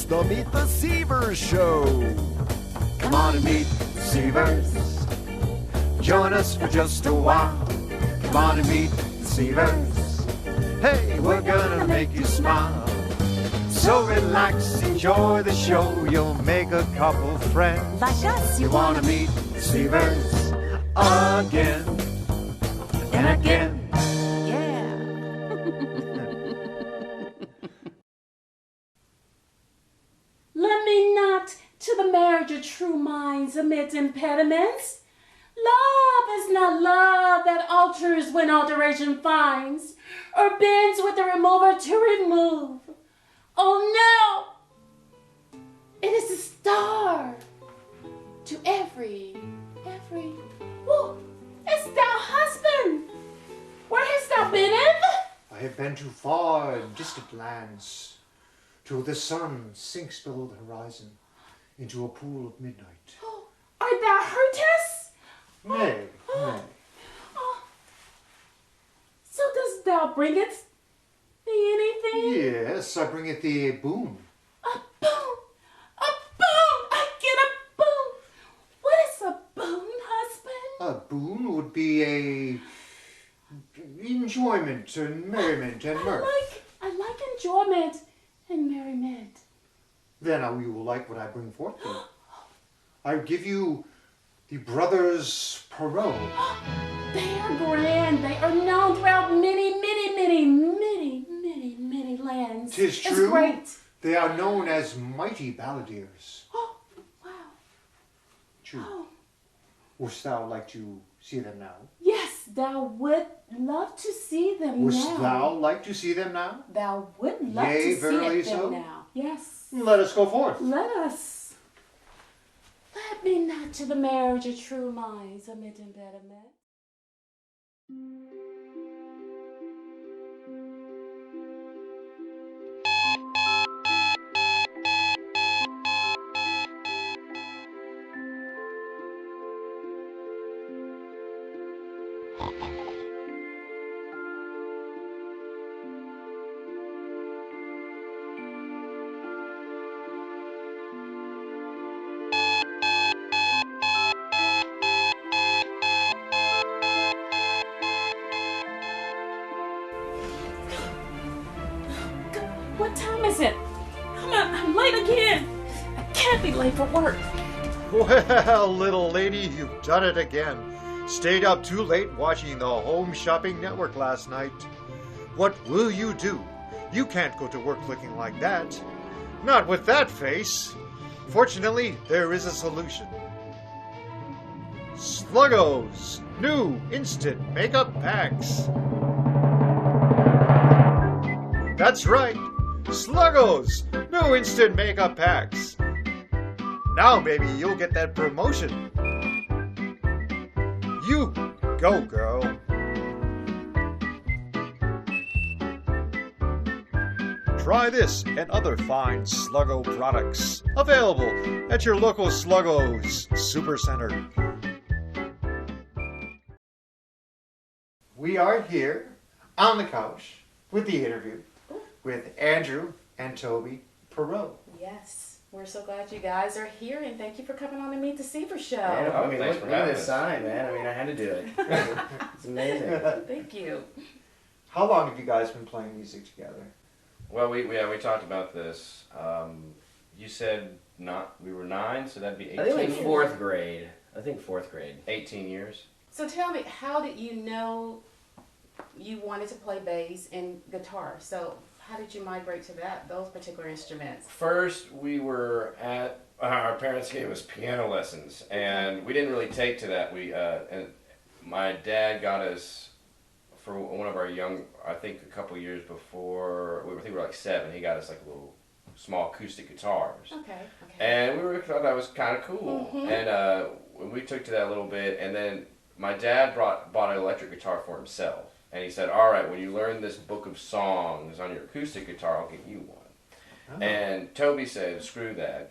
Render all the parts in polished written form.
It's the Meet the Seavers show. Come on and meet the Seavers. Join us for just a while. Come on and meet the Seavers. Hey, we're gonna make you smile. So relax, enjoy the show. You'll make a couple friends. Like us, You wanna meet the Seavers again and again. Yeah. Let me not to the marriage of true minds amid impediments. Love is not love that alters when alteration finds, or bends with the remover to remove. Oh no! It is a star to every. Whoa! It's thou husband! Where hast thou been in? I have been to far and distant lands, till the sun sinks below the horizon into a pool of midnight. Oh, art thou hurtest? Nay, nay. Oh. So dost thou bring it thee anything? Yes, I bring it thee a boon. A boon! A boon! I get a boon! What is a boon, husband? A boon would be a enjoyment and merriment and mirth. I like enjoyment and merriment. Then you will like what I bring forth to you. I give you the brothers Perot. They are grand. They are known throughout many lands. 'Tis true. It's great. They are known as mighty balladeers. Oh, wow. True. Oh. Wouldst thou like to see them now? Yes, thou would love to see them Wouldst now. thou like to see them now? Thou would love Yea, to verily see them so? now. Yes. Let us go forth. Let us. Let me not to the marriage of true minds amid impediment. What time is it? I'm late again. I can't be late for work. Well, little lady, you've done it again. Stayed up too late watching the Home Shopping Network last night. What will you do? You can't go to work looking like that. Not with that face. Fortunately, there is a solution. Sluggos, new instant makeup packs. That's right, Sluggos, new instant makeup packs. Now, baby, you'll get that promotion. You go, girl. Try this and other fine Sluggo products available at your local Sluggos Supercenter. We are here on the couch with the interview with Andrew and Toby Perot. Yes, we're so glad you guys are here, and thank you for coming on to Meet the Seavers show. Yeah, I mean, thanks look for at having this us. sign, man. I mean, I had to do it. It's amazing. Thank you. How long have you guys been playing music together? Well, we talked about this. You said we were 9, so that'd be 18. I think like fourth grade. 18 years. So tell me, how did you know you wanted to play bass and guitar? So how did you migrate to those particular instruments? First, we were at our parents gave us piano lessons, and we didn't really take to that. And my dad got us for one of our I think a couple years before. I think we were like 7. He got us like a little small acoustic guitars. Okay. And we thought that was kind of cool. Mhm. And we took to that a little bit, and then my dad bought an electric guitar for himself. And he said, all right, when you learn this book of songs on your acoustic guitar, I'll get you one. Oh. And Toby said, screw that,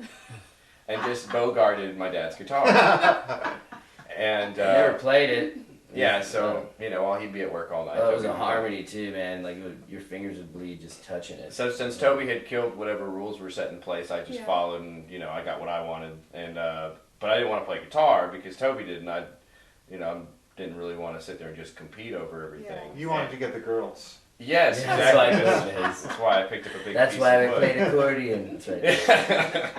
and just bogarted my dad's guitar. And I never played it. Yeah, so, while he'd be at work all night. Oh, it was Toby a would harmony too, man. Like your fingers would bleed just touching it. So since Toby had killed whatever rules were set in place, I just followed, and I got what I wanted. And but I didn't want to play guitar because Toby did, and I didn't really want to sit there and just compete over everything. You wanted to get the girls. Yes, Yeah, exactly. that's That's why I picked up a big. That's piece why of we wood. played accordion. That's right.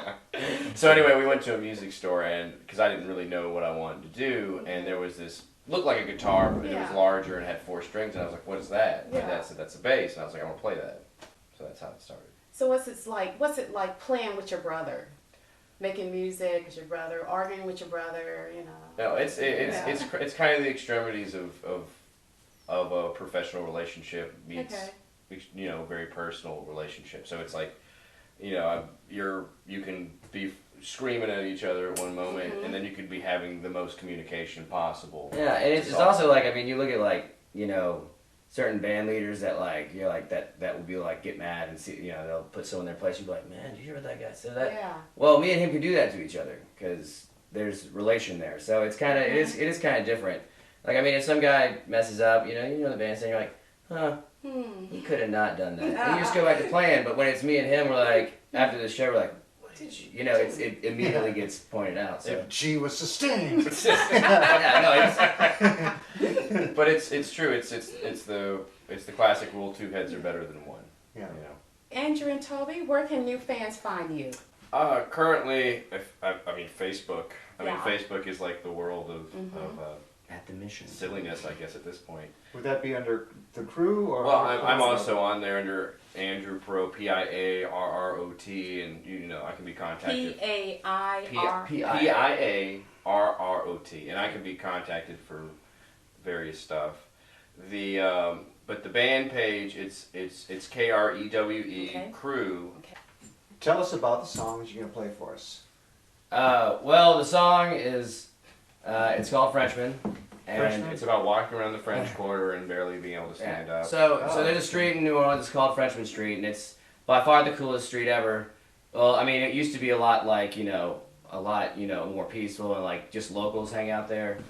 So anyway, we went to a music store, and because I didn't really know what I wanted to do, and there was this looked like a guitar, but it was larger and had 4 strings, and I was like, "What is that?" And Dad said, "That's a bass," and I was like, "I want to play that." So that's how it started. So what's it like playing with your brother? Making music with your brother, arguing with your brother, No, it's kind of the extremities of a professional relationship meets very personal relationship. So it's like, you can be screaming at each other at one moment, and then you could be having the most communication possible. Yeah, and it's also like, I mean, you look at certain band leaders that that will be like get mad and see, they'll put someone in their place. You'll be like, man, did you hear what that guy said? That? Yeah. Well, me and him can do that to each other because there's relation there. So it's kind of it is kind of different. Like, I mean, if some guy messes up, you know the band saying, you're like, huh, he could have not done that. And you just go back to playing. But when it's me and him, we're like, after the show, we're like, what did you? It immediately gets pointed out. So. If G was sustained. But it's true. It's the classic rule: 2 heads are better than 1. Yeah. Andrew and Toby, where can new fans find you? Currently, Facebook. Facebook is like the world of At the mission. silliness, I guess, at this point. Would that be under the crew or? Well, I'm also on there under Andrew Pro, Piarrot, and I can be contacted. P-A-I-R. Piarrot, and I can be contacted for various stuff. But the band page, it's KREWE Crew. Okay. Tell us about the songs you're gonna play for us. Well, the song is it's called Frenchman. And It's about walking around the French Quarter and barely being able to stand up. So there's a street in New Orleans. It's called Frenchman Street, and it's by far the coolest street ever. Well, I mean, it used to be a lot like more peaceful and like just locals hang out there.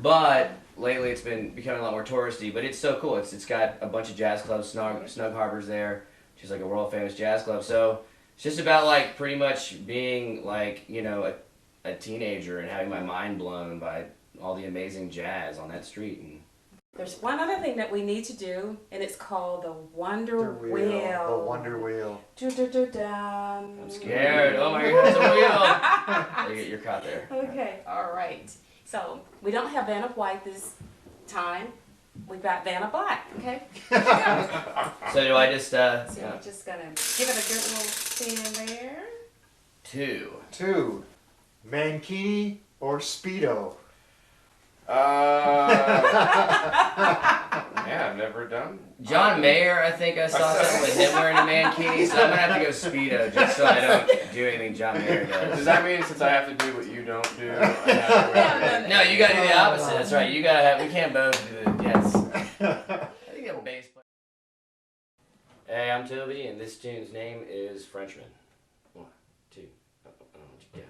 But lately, it's been becoming a lot more touristy. But it's so cool. It's got a bunch of jazz clubs. Snug Harbor's there, which is like a world famous jazz club. So it's just about like pretty much being like a teenager and having my mind blown by all the amazing jazz on that street. And There's one other thing that we need to do, and it's called the Wonder Wheel. The Wonder Wheel. I'm scared. Oh my God, it's a wheel. You're caught there. Okay, all right. So we don't have Vanna White this time. We've got Vanna Black, okay? So do I just, So we're just going to give it a good little spin there. 2. Mankini or Speedo? Yeah, I've never done. John Mayer, I think I saw something with him wearing a mankini, so I'm gonna have to go Speedo just so I don't do anything John Mayer does. Does that mean since I have to do what you don't do, I have to wear No, you gotta do the opposite. That's right. You gotta have. We can't both do the yes. I think that bass player. Hey, I'm Toby, and this tune's name is Frenchman. 1, 2. Yeah.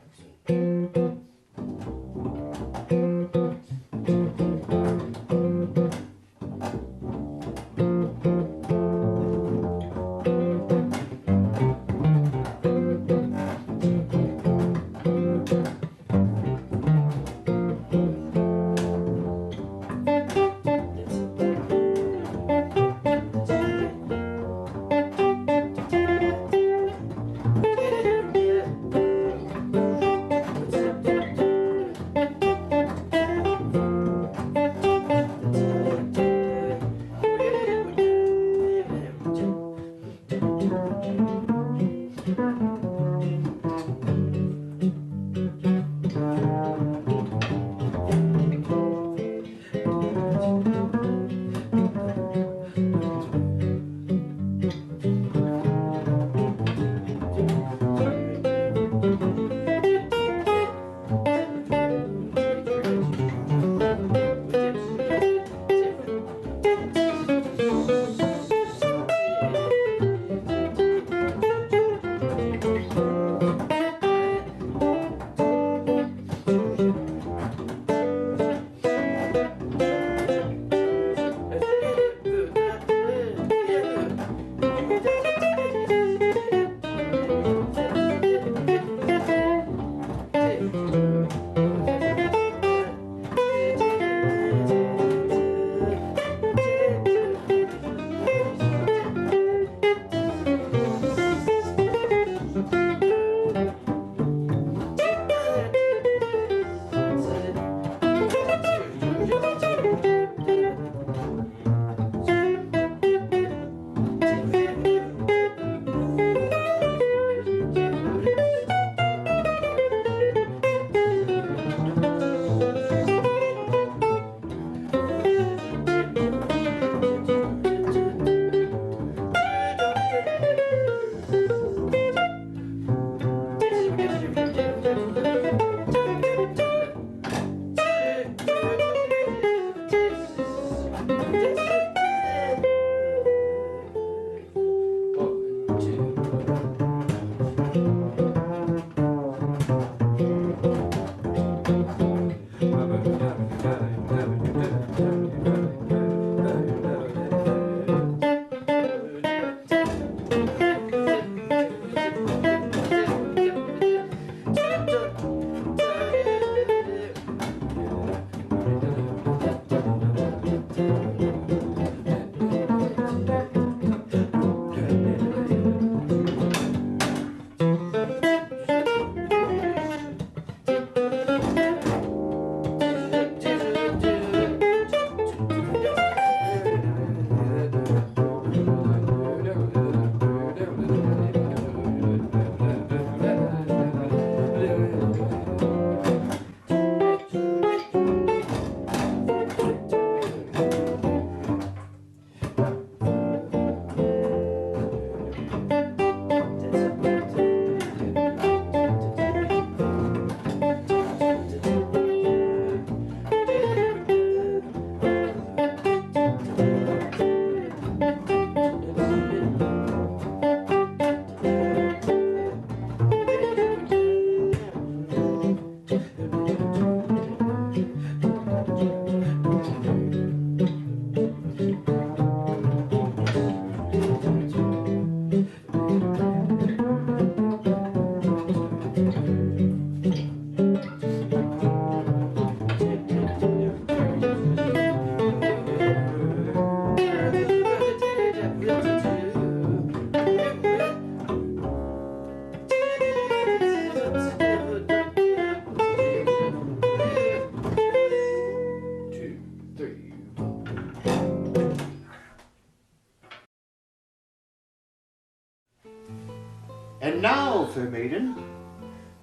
And now, fair maiden,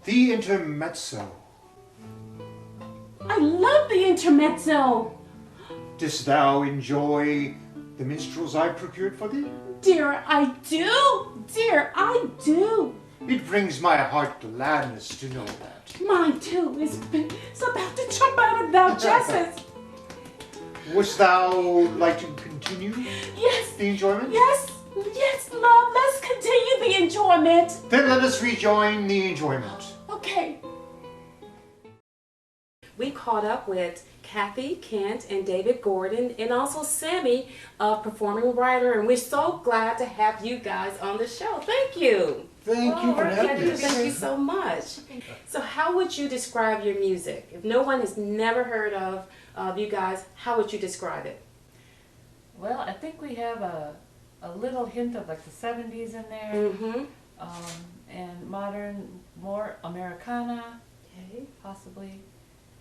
the intermezzo. I love the intermezzo. Didst thou enjoy the minstrels I procured for thee? Dear, I do. Dear, I do. It brings my heart gladness to know that. Mine too is about to jump out of thou jesses. Wouldst thou like to continue Yes, the enjoyment? yes, yes, love. Let's continue the enjoyment. Then let us rejoin the enjoyment. Okay. We caught up with Kathy, Kent, and David Gordon, and also Sammy, a performing writer, and we're so glad to have you guys on the show. Thank you. Thank you for having us. Thank you so much. So how would you describe your music? If no one has never heard of you guys, how would you describe it? Well, I think we have a little hint of like the 70s in there, Mm-hmm. and modern, more Americana, Okay. possibly.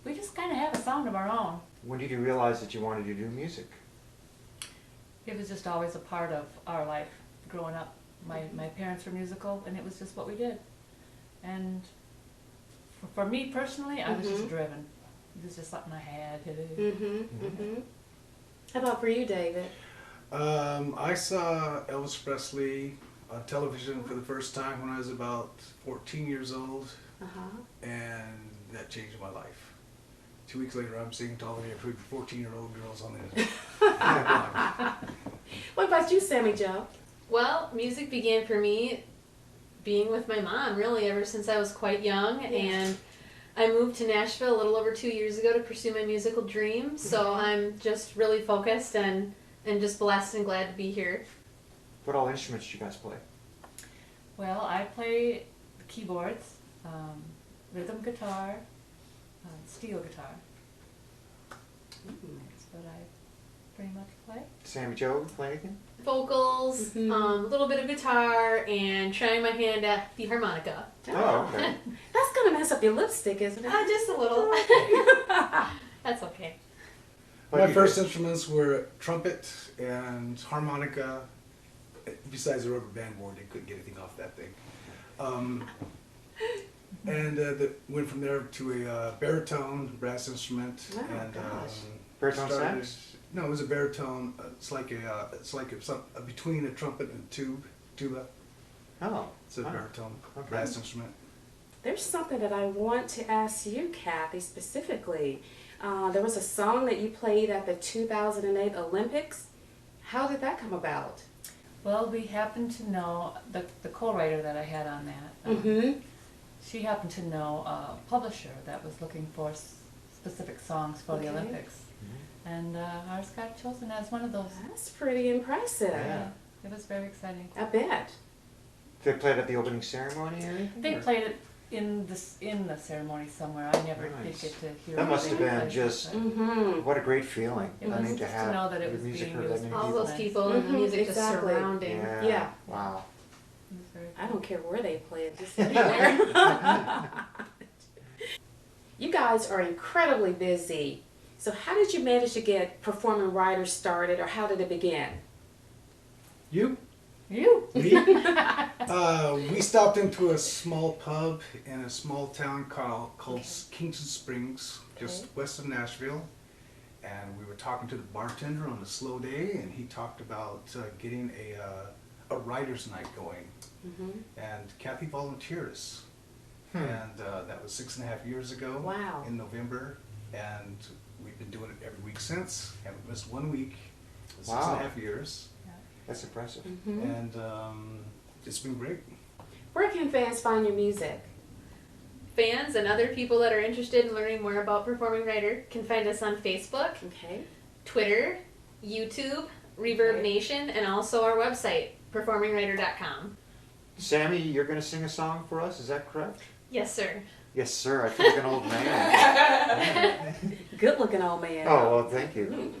We just kind of have a sound of our own. When did you realize that you wanted to do music? It was just always a part of our life growing up. My parents were musical, and it was just what we did. And for me personally, I was just driven. It was just something I had to do. Mm-hmm. Mm-hmm. How about for you, David? I saw Elvis Presley on television for the first time when I was about 14 years old, Uh-huh. and that changed my life. 2 weeks later, I'm singing to all the 14-year-old girls on the What about you, Sammy Joe? Well, music began for me being with my mom, really, ever since I was quite young. And I moved to Nashville a little over 2 years ago to pursue my musical dream. So I'm just really focused and just blessed and glad to be here. What all instruments do you guys play? Well, I play the keyboards, rhythm guitar, steel guitar. That's what I pretty much play. Sammy Joe, play anything? Vocals, a little bit of guitar, and trying my hand at the harmonica. Oh, okay. That's gonna mess up your lipstick, isn't it? Just a little. That's okay. My first instruments were trumpet and harmonica. Besides the rubber band board, they couldn't get anything off that thing. And went from there to a baritone brass instrument. Oh, and gosh. Baritone started- sax? No, it was a baritone. It's like between a trumpet and a tuba. Oh. It's a wow. baritone Okay. brass instrument. There's something that I want to ask you, Kathy, specifically. There was a song that you played at the 2008 Olympics. How did that come about? Well, we happened to know, the co-writer that I had on that, Mm-hmm. she happened to know a publisher that was looking for specific songs for Okay. the Olympics. And ours got chosen as one of those. That's pretty impressive. Yeah, it was very exciting. I bet. They played at the opening ceremony or anything? They or- played it in the ceremony somewhere. I never Nice. did get to hear That it. must have They been played it, just- but Mm-hmm. What a great feeling. It I was mean, to just to have know that it your was music being heard that used. many All people. those people and the Mhm, music just exactly. surrounding. Yeah. Yeah. Wow. It was very I don't care where they play it, just anywhere. You guys are incredibly busy. So how did you manage to get Performing Writers started, or how did it begin? You? You? Me? We stopped into a small pub in a small town called Kingston Springs, just west of Nashville. And we were talking to the bartender on a slow day, and he talked about getting a writer's night going. Mm-hmm. And Kathy volunteered us. And that was 6.5 years ago. Wow. In November. And we've been doing it every week since. Haven't missed 1 week. in Wow. 6.5 years. That's impressive. Mm-hmm. And it's been great. Where can fans find your music? Fans and other people that are interested in learning more about Performing Writer can find us on Facebook, Okay. Twitter, YouTube, Reverb Okay. Nation, and also our website, performingwriter.com. Sammy, you're going to sing a song for us, is that correct? Yes, sir. Yes, sir. I feel like an old man. Good looking old man. Oh, well, thank you.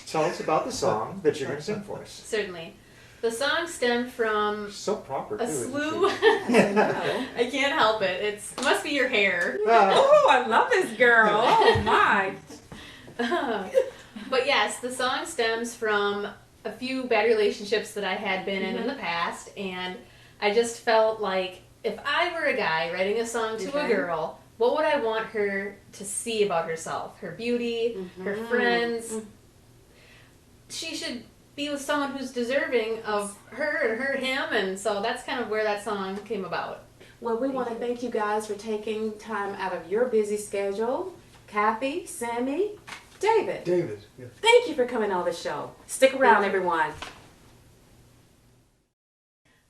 Tell us about the song that you're going to sing for us. Certainly. The song stemmed from So proper, too. a isn't slew. she? I can't help it. It must be your hair. Oh, I love this girl. Oh my. But yes, the song stems from a few bad relationships that I had been in the past, and I just felt like if I were a guy writing a song to a girl, what would I want her to see about herself? Her beauty, her friends. She should be with someone who's deserving of her and him, and so that's kind of where that song came about. Well, we want to thank you guys for taking time out of your busy schedule. Kathy, Sammy, David. Yeah. Thank you for coming on the show. Stick around, everyone.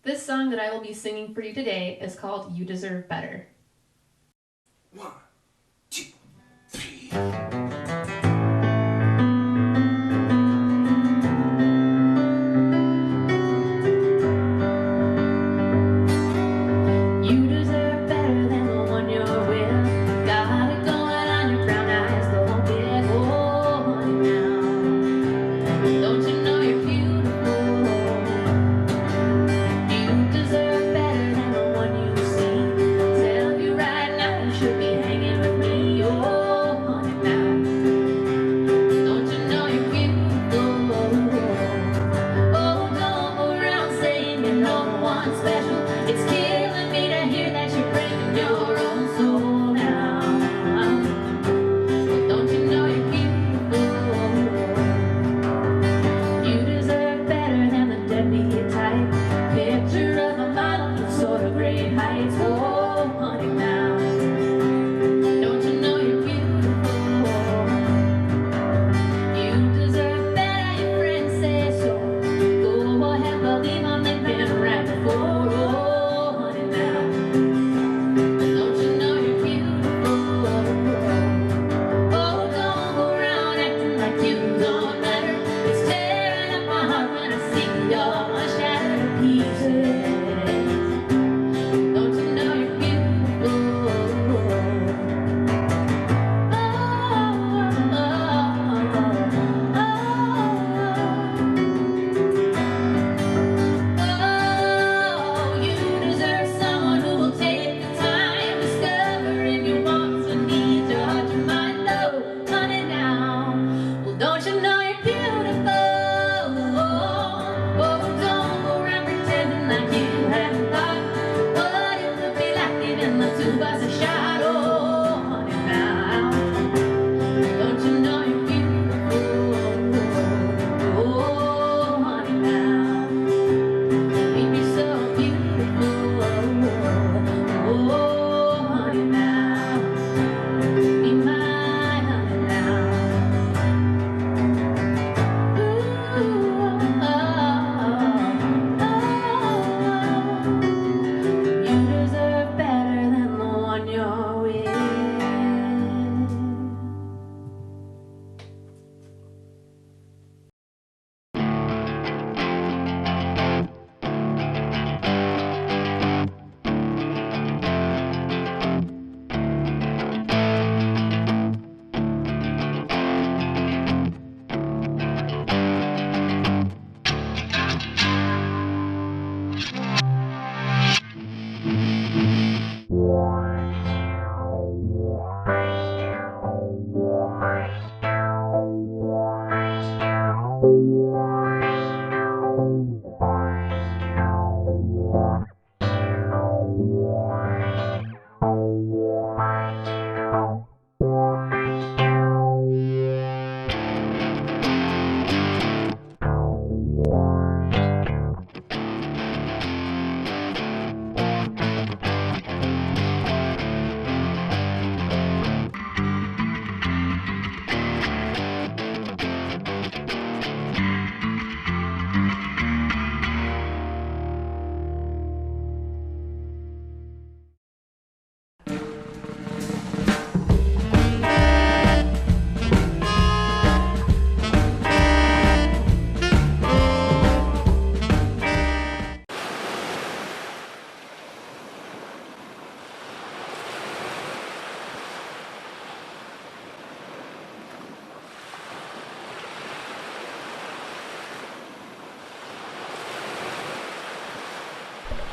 This song that I will be singing for you today is called You Deserve Better. 1, 2, 3.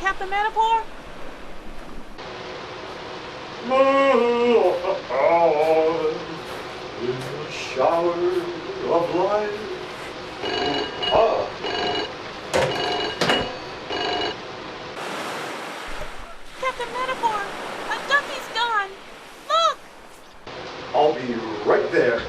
Captain Manipur? In the shower of life. the metaphor. Duffy's gone. Look! I'll be right there.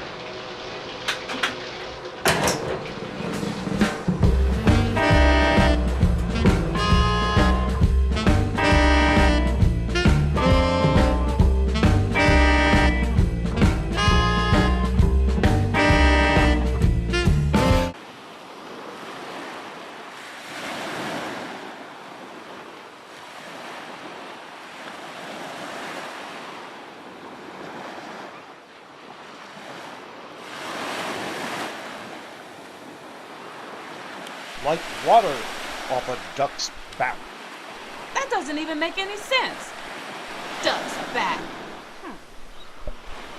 Like water off a duck's back. That doesn't even make any sense. Duck's back.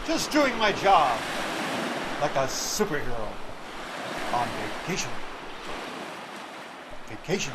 Just doing my job. Like a superhero. On vacation. Vacation.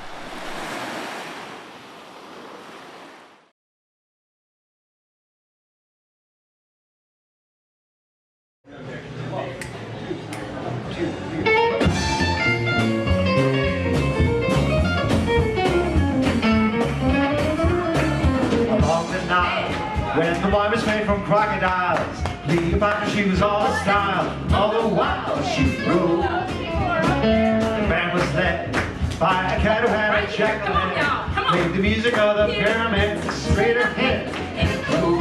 When the wine was made from crocodiles, Cleopatra, she was all the style. All the while she ruled. The band was led by a cat who had a jacket head. Played the music of the pyramids straight ahead and cool.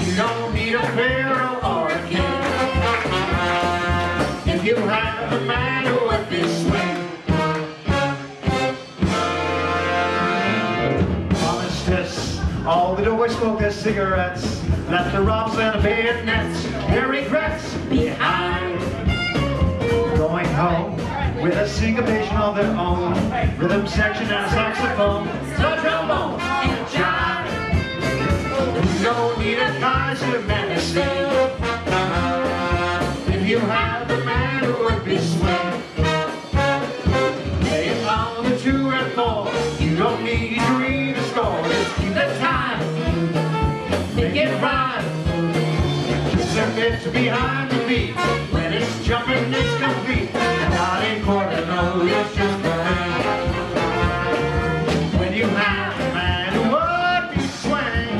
You don't need a pharaoh or a king if you have a man who would be swing. All the doors smoked their cigarettes, left the robes and the bayonets, their regrets behind. Going home with a syncopation of their own, rhythm section and a saxophone, a trombone and a jive. You don't need a Kaiser man to sing if you have a man who would be swing. Lay it on the 2 and 4, you don't need to read the score. Keep the time, make it rhyme. Just a bit behind the beat. When it's jumping, it's complete. And not in quarter note, it's just a thing. When you have a man who would be swing.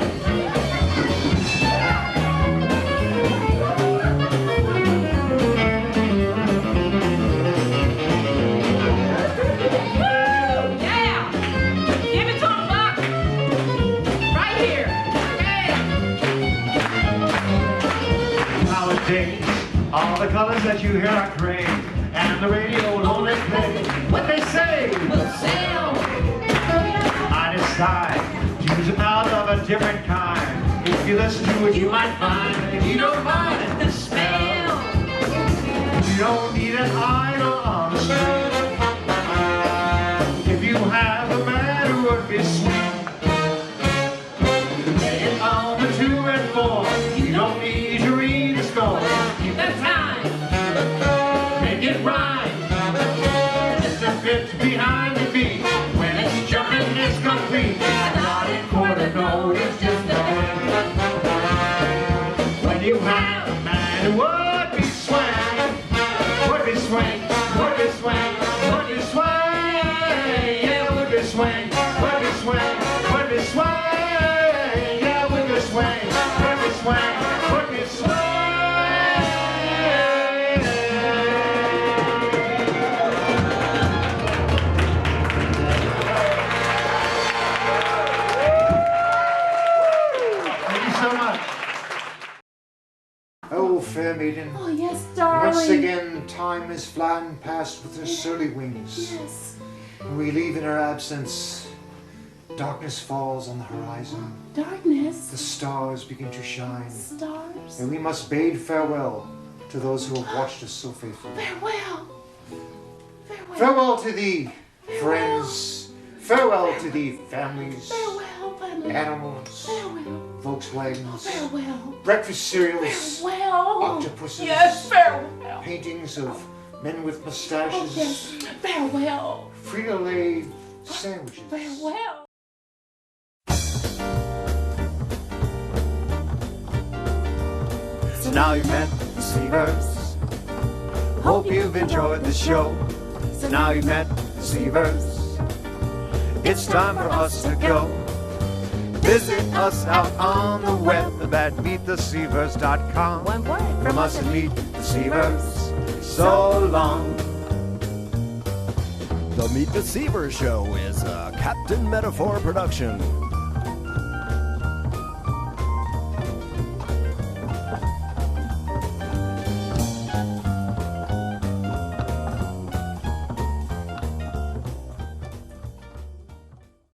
Yeah! Give it to him, Buck! Right here! Nowadays, all the colors that you hear are gray, and the radio will only play what they say will sell. I decide to use a mouth of a different kind. If you listen to it, you might find that you don't mind the smell. You don't need an idol on the street if you have a man who would be sweet. Lay it on the 2 and 4. You don't need to read the score. Keep the time, make it rhyme. Just a bit behind the beat. When it's jumping, it's complete. Not in quarter note, it's just a thing. When you have a man who would be swing, would be swing, would be swing, would be swing, yeah, would be swing, would be swing, would be swing, yeah, would be swing, would be swing, would be swing. Thank you so much. Oh, fair maiden. Oh, yes, darling. Once again, time is flying past with her surly wings. Yes. We leave in her absence. Darkness falls on the horizon. Darkness. The stars begin to shine. Stars. And we must bid farewell to those who have watched us so faithfully. Farewell. Farewell. Farewell to thee, friends. Farewell to thee, families. Farewell, family. Animals. Farewell. Volkswagens. Farewell. Breakfast cereals. Farewell. Octopuses. Yes, farewell. Paintings of men with Oh, mustaches. yes. Farewell. Frito-Lay sandwiches. Farewell. So now you've met the Seavers. Hope you've enjoyed the show. So now you've met the Seavers. It's time for us to go. Visit us out on the web at meettheseavers.com. One word From us and Meet the Seavers, so long. The Meet the Seavers Show is a Captain Metaphor production.